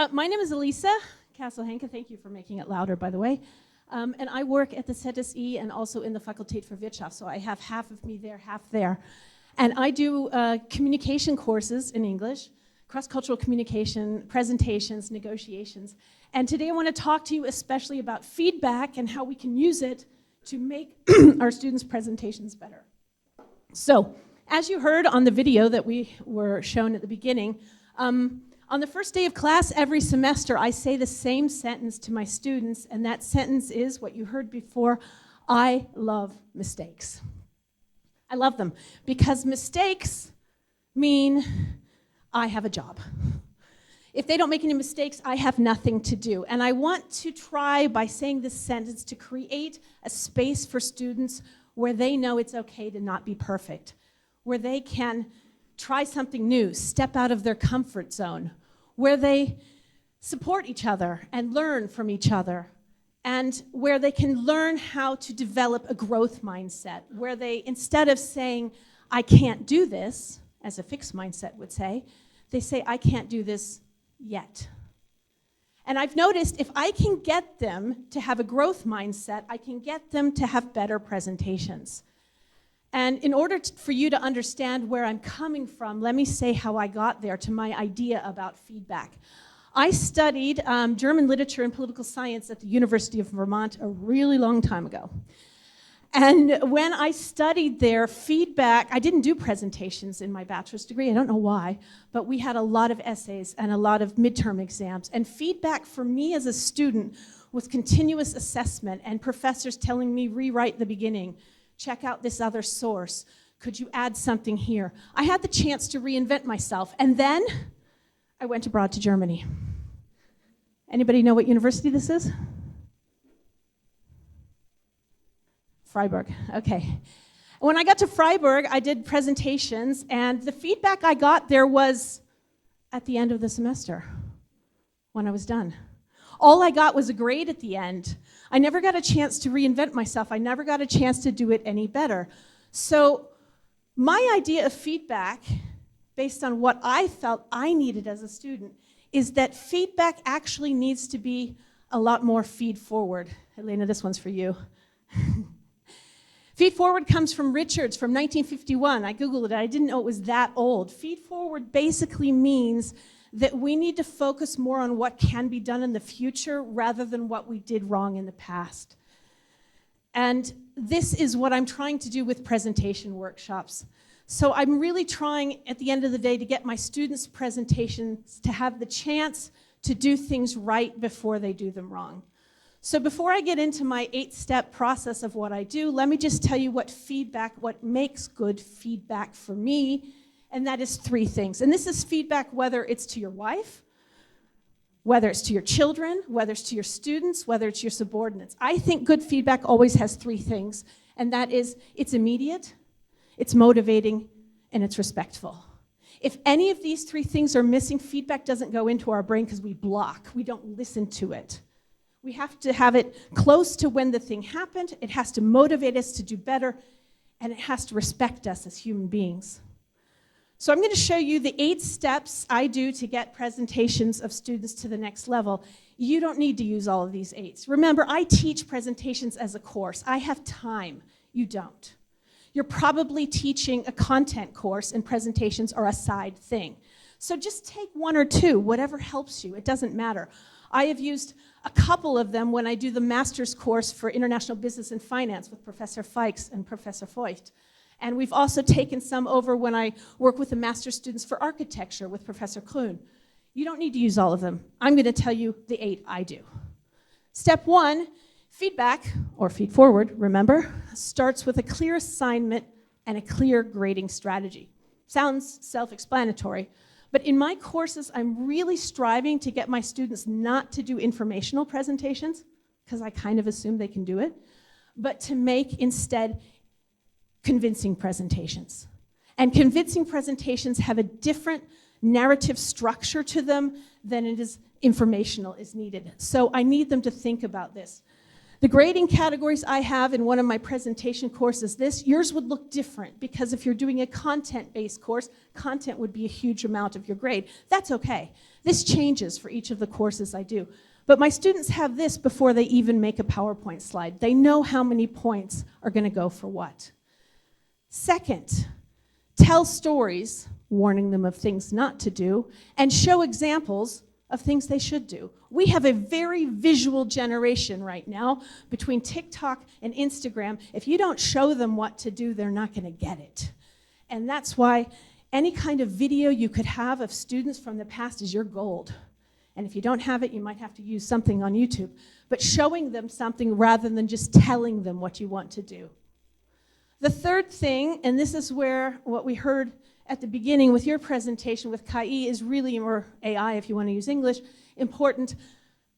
My name is Alisa, Kasle-Henke. Thank you for making it louder, by the way. And I work at the ZSE and also in the Fakultät für Wirtschaft, so I have half of me there, half there. And I do communication courses in English, cross-cultural communication, presentations, negotiations. And today I want to talk to you especially about feedback and how we can use it to make our students' presentations better. So, as you heard on the video that we were shown at the beginning, on the first day of class every semester, I say the same sentence to my students, and that sentence is what you heard before: I love mistakes. I love them because mistakes mean I have a job. If they don't make any mistakes, I have nothing to do. And I want to try, by saying this sentence, to create a space for students where they know it's okay to not be perfect, where they can try something new, step out of their comfort zone, where they support each other and learn from each other, and where they can learn how to develop a growth mindset, where they, instead of saying, I can't do this, as a fixed mindset would say, they say, I can't do this yet. And I've noticed if I can get them to have a growth mindset, I can get them to have better presentations. And in order for you to understand where I'm coming from, let me say how I got there to my idea about feedback. I studied German literature and political science at the University of Vermont a really long time ago. And when I studied there, feedback, I didn't do presentations in my bachelor's degree, I don't know why, but we had a lot of essays and a lot of midterm exams. And feedback for me as a student was continuous assessment and professors telling me, rewrite the beginning, check out this other source, could you add something here? I had the chance to reinvent myself, and then I went abroad to Germany. Anybody know what university this is? Freiburg, okay. When I got to Freiburg, I did presentations, and the feedback I got there was at the end of the semester, when I was done. All I got was a grade at the end. I never got a chance to reinvent myself. I never got a chance to do it any better. So my idea of feedback, based on what I felt I needed as a student, is that feedback actually needs to be a lot more feed-forward. Elena, this one's for you. Feed-forward comes from Richards from 1951. I Googled it. I didn't know it was that old. Feed-forward basically means that we need to focus more on what can be done in the future rather than what we did wrong in the past. And this is what I'm trying to do with presentation workshops. So I'm really trying, at the end of the day, to get my students' presentations to have the chance to do things right before they do them wrong. So before I get into my 8-step process of what I do, let me just tell you what makes good feedback for me, and that is 3 things. And this is feedback whether it's to your wife, whether it's to your children, whether it's to your students, whether it's your subordinates. I think good feedback always has 3 things, and that is it's immediate, it's motivating, and it's respectful. If any of these 3 things are missing, feedback doesn't go into our brain because we block, we don't listen to it. We have to have it close to when the thing happened, it has to motivate us to do better, and it has to respect us as human beings. So I'm going to show you the 8 steps I do to get presentations of students to the next level. You don't need to use all of these 8s. Remember, I teach presentations as a course. I have time. You don't. You're probably teaching a content course, and presentations are a side thing. So just take 1 or 2, whatever helps you. It doesn't matter. I have used a couple of them when I do the master's course for International Business and Finance with Professor Fikes and Professor Feucht. And we've also taken some over when I work with the master's students for architecture with Professor Kroon. You don't need to use all of them. I'm going to tell you the 8 I do. Step 1, feedback, or feed forward, remember, starts with a clear assignment and a clear grading strategy. Sounds self-explanatory, but in my courses, I'm really striving to get my students not to do informational presentations, because I kind of assume they can do it, but to make instead convincing presentations. And convincing presentations have a different narrative structure to them than it is informational is needed. So I need them to think about this. The grading categories I have in one of my presentation courses, yours would look different because if you're doing a content-based course, content would be a huge amount of your grade. That's okay. This changes for each of the courses I do. But my students have this before they even make a PowerPoint slide. They know how many points are going to go for what. Second, tell stories, warning them of things not to do, and show examples of things they should do. We have a very visual generation right now between TikTok and Instagram. If you don't show them what to do, they're not going to get it. And that's why any kind of video you could have of students from the past is your gold. And if you don't have it, you might have to use something on YouTube. But showing them something rather than just telling them what you want to do. The third thing, and this is where what we heard at the beginning with your presentation with Kai is really, or AI if you want to use English, important.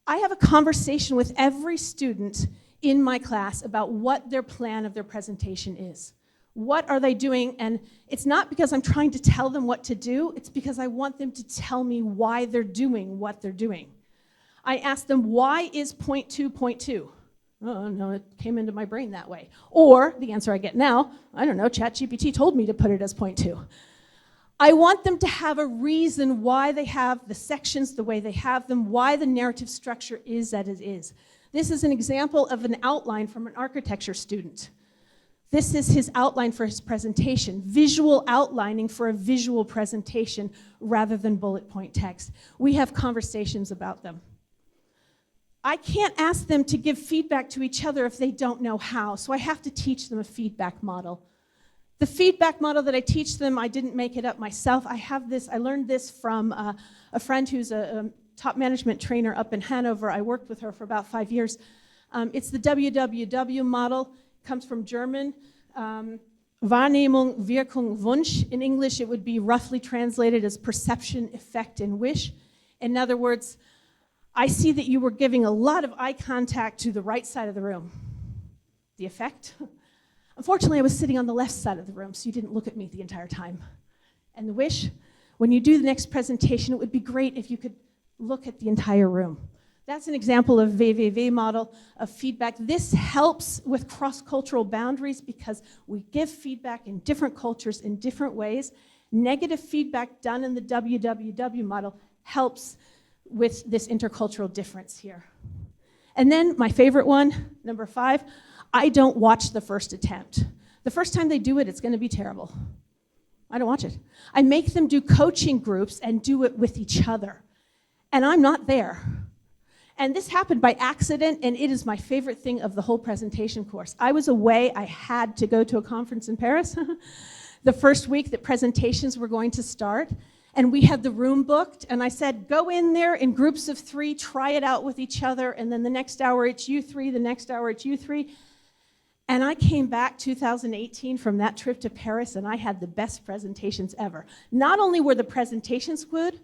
I have a conversation with every student in my class about what their plan of their presentation is. What are they doing? And it's not because I'm trying to tell them what to do, it's because I want them to tell me why they're doing what they're doing. I ask them, why is point 2 point 2? Oh, no, it came into my brain that way. Or the answer I get now, I don't know, ChatGPT told me to put it as point 2. I want them to have a reason why they have the sections the way they have them, why the narrative structure is as it is. This is an example of an outline from an architecture student. This is his outline for his presentation, visual outlining for a visual presentation rather than bullet point text. We have conversations about them. I can't ask them to give feedback to each other if they don't know how, so I have to teach them a feedback model. The feedback model that I teach them, I didn't make it up myself. I learned this from a friend who's a top management trainer up in Hanover. I worked with her for about 5 years. It's the WWW model. Comes from German. Wahrnehmung, Wirkung, Wunsch. In English, it would be roughly translated as perception, effect, and wish. In other words, I see that you were giving a lot of eye contact to the right side of the room. The effect? Unfortunately, I was sitting on the left side of the room, so you didn't look at me the entire time. And the wish? When you do the next presentation, it would be great if you could look at the entire room. That's an example of VVV model of feedback. This helps with cross-cultural boundaries because we give feedback in different cultures in different ways. Negative feedback done in the WWW model helps with this intercultural difference here. And then my favorite one, number 5, I don't watch the first attempt. The first time they do it, it's going to be terrible. I don't watch it. I make them do coaching groups and do it with each other. And I'm not there. And this happened by accident, and it is my favorite thing of the whole presentation course. I was away. I had to go to a conference in Paris the first week that presentations were going to start. And we had the room booked, and I said, go in there in groups of 3, try it out with each other, and then the next hour it's you 3, the next hour it's you 3. And I came back 2018 from that trip to Paris, and I had the best presentations ever. Not only were the presentations good,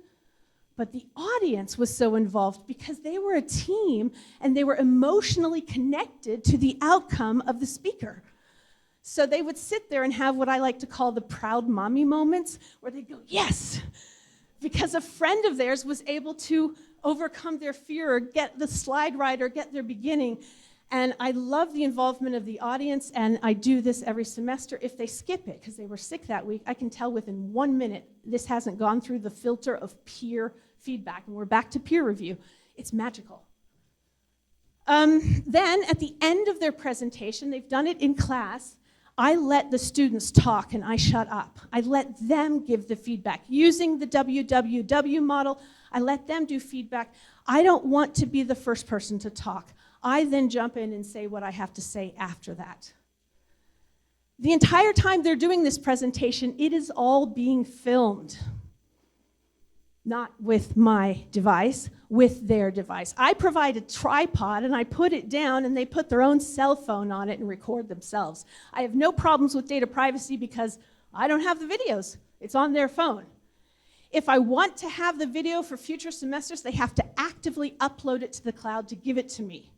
but the audience was so involved because they were a team and they were emotionally connected to the outcome of the speaker. So they would sit there and have what I like to call the proud mommy moments where they go, yes, because a friend of theirs was able to overcome their fear or get the slide right or get their beginning. And I love the involvement of the audience, and I do this every semester. If they skip it because they were sick that week, I can tell within 1 minute this hasn't gone through the filter of peer feedback, and we're back to peer review. It's magical. Then at the end of their presentation, they've done it in class, I let the students talk and I shut up. I let them give the feedback. Using the WWW model, I let them do feedback. I don't want to be the first person to talk. I then jump in and say what I have to say after that. The entire time they're doing this presentation, it is all being filmed. Not with my device, with their device. I provide a tripod and I put it down and they put their own cell phone on it and record themselves. I have no problems with data privacy because I don't have the videos. It's on their phone. If I want to have the video for future semesters, they have to actively upload it to the cloud to give it to me.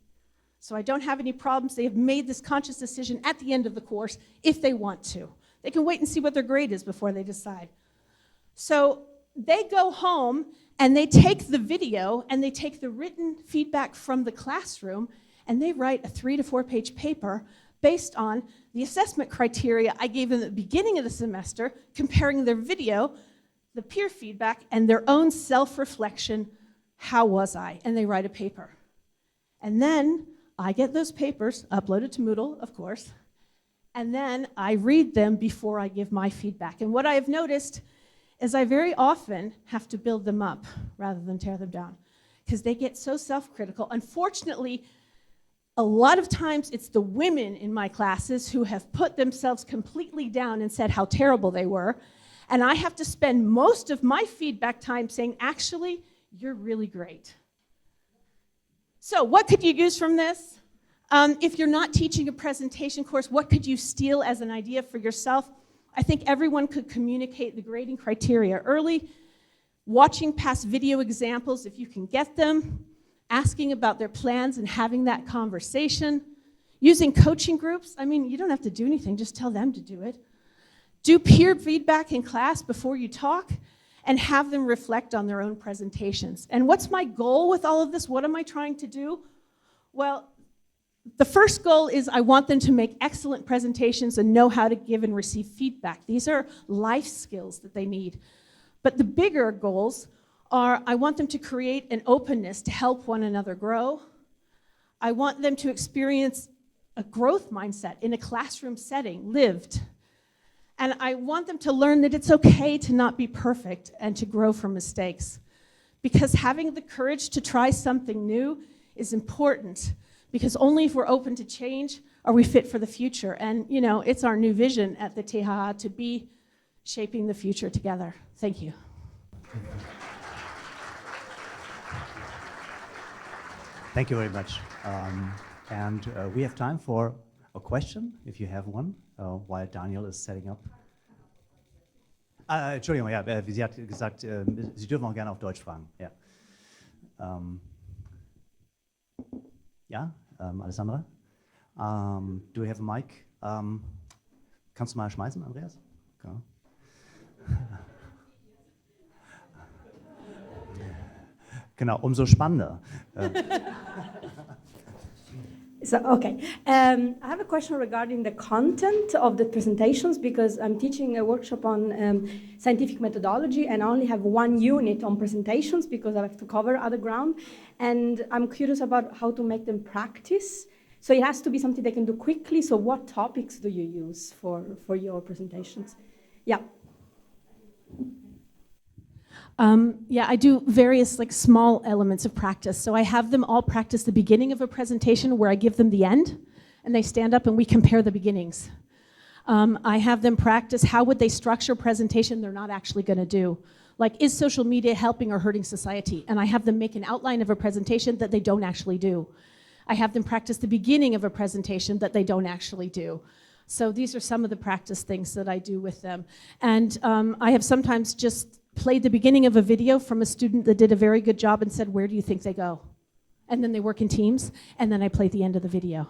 So I don't have any problems. They have made this conscious decision at the end of the course if they want to. They can wait and see what their grade is before they decide. So they go home and they take the video and they take the written feedback from the classroom and they write a 3 to 4 page paper based on the assessment criteria I gave them at the beginning of the semester, comparing their video, the peer feedback, and their own self-reflection. How was I? And they write a paper. And then I get those papers uploaded to Moodle, of course, and then I read them before I give my feedback. And what I have noticed is I very often have to build them up rather than tear them down, because they get so self-critical. Unfortunately, a lot of times it's the women in my classes who have put themselves completely down and said how terrible they were, and I have to spend most of my feedback time saying, actually, you're really great. So what could you use from this? If you're not teaching a presentation course, what could you steal as an idea for yourself? I think everyone could communicate the grading criteria early, watching past video examples if you can get them, asking about their plans and having that conversation, using coaching groups. I mean, you don't have to do anything, just tell them to do it. Do peer feedback in class before you talk, and have them reflect on their own presentations. And what's my goal with all of this? What am I trying to do? Well, the first goal is I want them to make excellent presentations and know how to give and receive feedback. These are life skills that they need. But the bigger goals are I want them to create an openness to help one another grow. I want them to experience a growth mindset in a classroom setting, lived. And I want them to learn that it's okay to not be perfect and to grow from mistakes. Because having the courage to try something new is important, because only if we're open to change are we fit for the future. And you know, it's our new vision at the THA to be shaping the future together. Thank you. Thank you very much. We have time for a question, if you have one, while Daniel is setting up. Entschuldigung, ja, sie hat gesagt, Sie dürfen auch gerne auf Deutsch fragen. Ja, Alessandra? Do we have a mic? Kannst du mal schmeißen, Andreas? Okay. Genau, umso spannender. So, okay. I have a question regarding the content of the presentations, because I'm teaching a workshop on scientific methodology and I only have one unit on presentations because I have to cover other ground. And I'm curious about how to make them practice. So it has to be something they can do quickly. So what topics do you use for your presentations? Yeah. Yeah, I do various small elements of practice. So I have them all practice the beginning of a presentation where I give them the end, and they stand up and we compare the beginnings. I have them practice how would they structure a presentation they're not actually going to do. Like, is social media helping or hurting society? And I have them make an outline of a presentation that they don't actually do. I have them practice the beginning of a presentation that they don't actually do. So these are some of the practice things that I do with them. And I have sometimes just played the beginning of a video from a student that did a very good job and said, where do you think they go? And then they work in teams, and then I play the end of the video.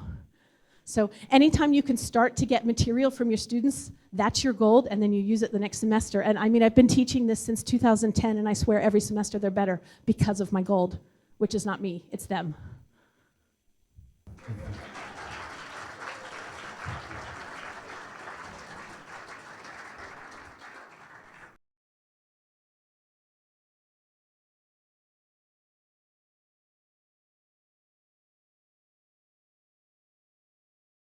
So anytime you can start to get material from your students, that's your gold, and then you use it the next semester. And I mean, I've been teaching this since 2010, and I swear every semester they're better because of my gold, which is not me, it's them.